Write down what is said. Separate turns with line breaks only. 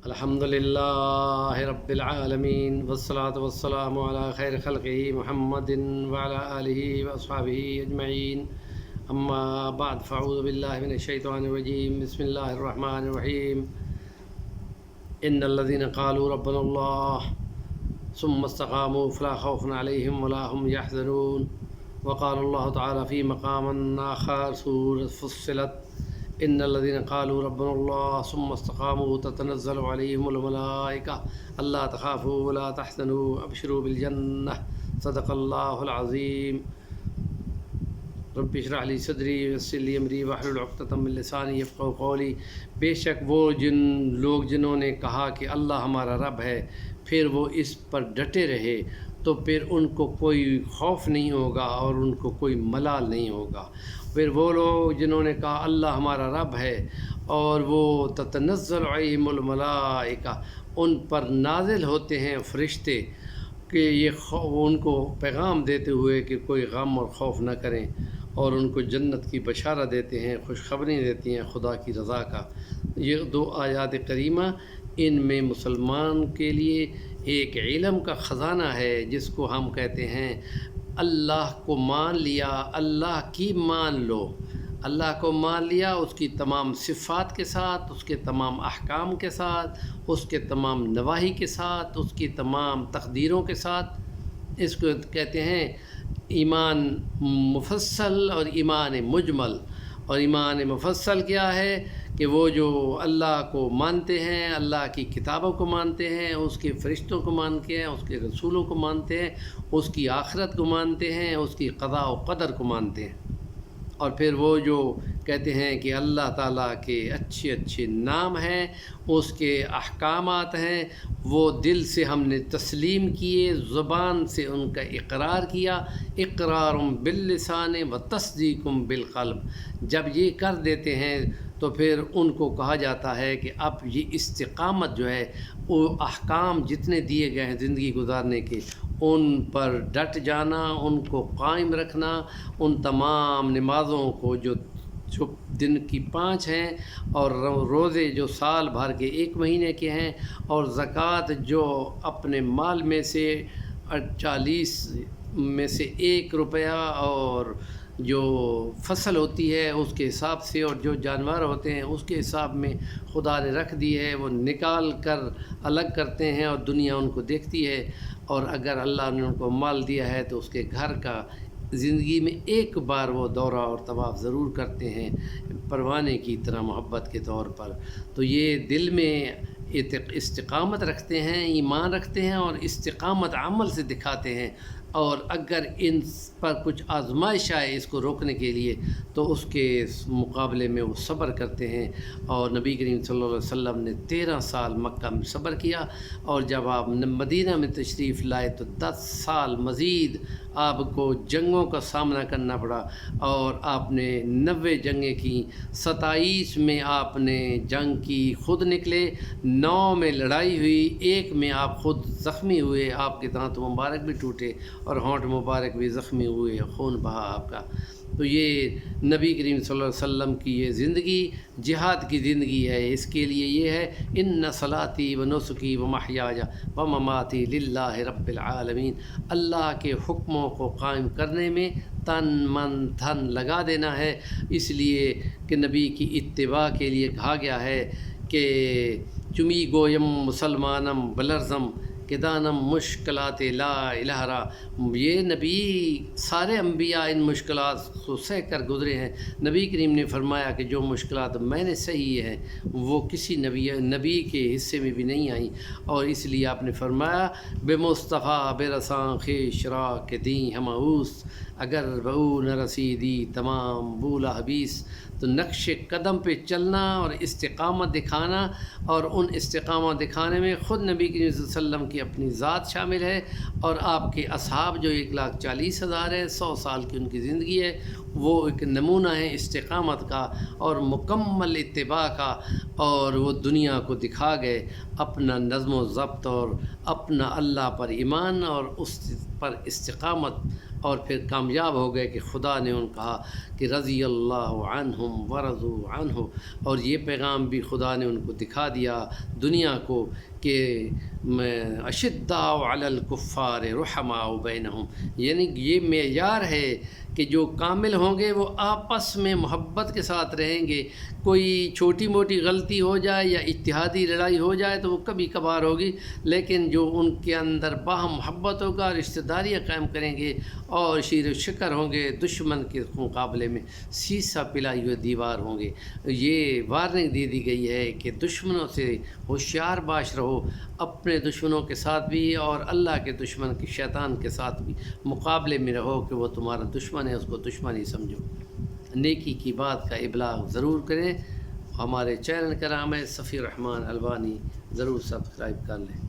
الحمد لله رب العالمين والصلاة والسلام على خير خلقه محمد وعلى آله وأصحابه أجمعين. أما بعد فأعوذ بالله من الشيطان الرجيم. بسم الله الرحمن الرحيم. إن الذين قالوا ربنا الله ثم استقاموا فلا خوف عليهم ولا هم يحزنون. وقال الله تعالى في مقام آخر سورة فصلت إن الذين قالوا ربنا الله ثم استقاموا تتنزل عليهم الملائكة ألا تخافوا ولا تحزنوا أبشروا بالجنة. صدق الله العظيم. رب اشرح لي صدری ویسر لی امری واحلل عقدۃ من لسانی یفقہوا قولی. بے شک وہ لوگ جنہوں نے کہا کہ اللہ ہمارا رب ہے پھر وہ اس پر ڈٹے رہے تو پھر ان کو کوئی خوف نہیں ہوگا اور ان کو کوئی ملال نہیں ہوگا. پھر وہ لوگ جنہوں نے کہا اللہ ہمارا رب ہے اور وہ تتنزل علیہم الملائکہ ان پر نازل ہوتے ہیں فرشتے کہ یہ ان کو پیغام دیتے ہوئے کہ کوئی غم اور خوف نہ کریں اور ان کو جنت کی بشارت دیتے ہیں، خوشخبری دیتی ہیں خدا کی رضا کا. یہ دو آیات کریمہ ان میں مسلمان کے لیے ایک علم کا خزانہ ہے جس کو ہم کہتے ہیں اللہ کو مان لیا، اللہ کی مان لو. اللہ کو مان لیا اس کی تمام صفات کے ساتھ، اس کے تمام احکام کے ساتھ، اس کے تمام نواہی کے ساتھ، اس کی تمام تقدیروں کے ساتھ. اس کو کہتے ہیں ایمان مفصل اور ایمان مجمل. اور ایمان مفصل کیا ہے کہ وہ جو اللہ کو مانتے ہیں، اللہ کی کتابوں کو مانتے ہیں، اس کے فرشتوں کو مانتے ہیں، اس کے رسولوں کو مانتے ہیں، اس کی آخرت کو مانتے ہیں، اس کی قضاء و قدر کو مانتے ہیں. اور پھر وہ جو کہتے ہیں کہ اللہ تعالیٰ کے اچھے اچھے نام ہیں، اس کے احکامات ہیں، وہ دل سے ہم نے تسلیم کیے، زبان سے ان کا اقرار کیا. اقرار باللسان و تصدیق بالقلب. جب یہ کر دیتے ہیں تو پھر ان کو کہا جاتا ہے کہ اب یہ استقامت جو ہے وہ احکام جتنے دیے گئے ہیں زندگی گزارنے کے ان پر ڈٹ جانا، ان کو قائم رکھنا، ان تمام نمازوں کو جو دن کی 5 ہیں اور روزے جو سال بھر کے 1 مہینے کے ہیں اور زکوٰۃ جو اپنے مال میں سے 40 میں سے 1 روپیہ اور جو فصل ہوتی ہے اس کے حساب سے اور جو جانور ہوتے ہیں اس کے حساب میں خدا نے رکھ دی ہے، وہ نکال کر الگ کرتے ہیں اور دنیا ان کو دیکھتی ہے. اور اگر اللہ نے ان کو مال دیا ہے تو اس کے گھر کا زندگی میں 1 بار وہ دورہ اور طواف ضرور کرتے ہیں پروانے کی طرح محبت کے طور پر. تو یہ دل میں استقامت رکھتے ہیں، ایمان رکھتے ہیں اور استقامت عمل سے دکھاتے ہیں. اور اگر ان پر کچھ آزمائش آئے اس کو روکنے کے لیے تو اس کے مقابلے میں وہ صبر کرتے ہیں. اور نبی کریم صلی اللہ علیہ وسلم نے 13 سال مکہ میں صبر کیا اور جب آپ مدینہ میں تشریف لائے تو 10 سال مزید آپ کو جنگوں کا سامنا کرنا پڑا اور آپ نے 90 جنگیں کیں. 27 میں آپ نے جنگ کی، خود نکلے، 9 میں لڑائی ہوئی، 1 میں آپ خود زخمی ہوئے، آپ کے دانت مبارک بھی ٹوٹے اور ہونٹ مبارک بھی زخمی ہوئے، خون بہا آپ کا. تو یہ نبی کریم صلی اللہ علیہ وسلم کی یہ زندگی جہاد کی زندگی ہے. اس کے لیے یہ ہے ان صلاتی و نسکی و محیایا و مماتی للہ رب العالمین. اللہ کے حکموں کو قائم کرنے میں تن من دھن لگا دینا ہے. اس لیے کہ نبی کی اتباع کے لیے کہا گیا ہے کہ چمی گویم مسلمانم بلرزم کہ دانم مشکلات لا الہ را. یہ نبی سارے انبیاء ان مشکلات کو سہ کر گزرے ہیں. نبی کریم نے فرمایا کہ جو مشکلات میں نے سہی ہیں وہ کسی نبی کے حصے میں بھی نہیں آئیں. اور اس لیے آپ نے فرمایا بے مصطفیٰ بے رساں خیش را کے دیں ہماؤس اگر بہو نہ رسیدی تمام بولا حبیس. تو نقش قدم پہ چلنا اور استقامت دکھانا، اور ان استقامت دکھانے میں خود نبی کریم صلی اللہ علیہ وسلم کی اپنی ذات شامل ہے اور آپ کے اصحاب جو 1,40,000 ہے، 100 سال کی ان کی زندگی ہے، وہ ایک نمونہ ہے استقامت کا اور مکمل اتباع کا. اور وہ دنیا کو دکھا گئے اپنا نظم و ضبط اور اپنا اللہ پر ایمان اور اس پر استقامت اور پھر کامیاب ہو گئے کہ خدا نے ان کہا کہ رضی اللہ عنہم ورضوا عنہ، اور یہ پیغام بھی خدا نے ان کو دکھا دیا دنیا کو کہ اشداء علی الکفار رحماء بینہم، یعنی یہ معیار ہے کہ جو کامل ہوں گے وہ آپس میں محبت کے ساتھ رہیں گے. کوئی چھوٹی موٹی غلطی ہو جائے یا اتحادی لڑائی ہو جائے تو وہ کبھی کبھار ہوگی، لیکن جو ان کے اندر باہم محبت ہوگا، رشتہ داریاں قائم کریں گے اور شیر و شکر ہوں گے، دشمن کے مقابلے میں سیسا پلائی ہوئے دیوار ہوں گے. یہ وارننگ دے دی گئی ہے کہ دشمنوں سے ہوشیار باش رہو، اپنے دشمنوں کے ساتھ بھی اور اللہ کے دشمن کے شیطان کے ساتھ بھی مقابلے میں رہو کہ وہ تمہارا دشمن ہے، اس کو دشمن ہی سمجھو. نیکی کی بات کا ابلاغ ضرور کریں. ہمارے چینل کا نام ہے صفی الرحمن البانی، ضرور سبسکرائب کر لیں.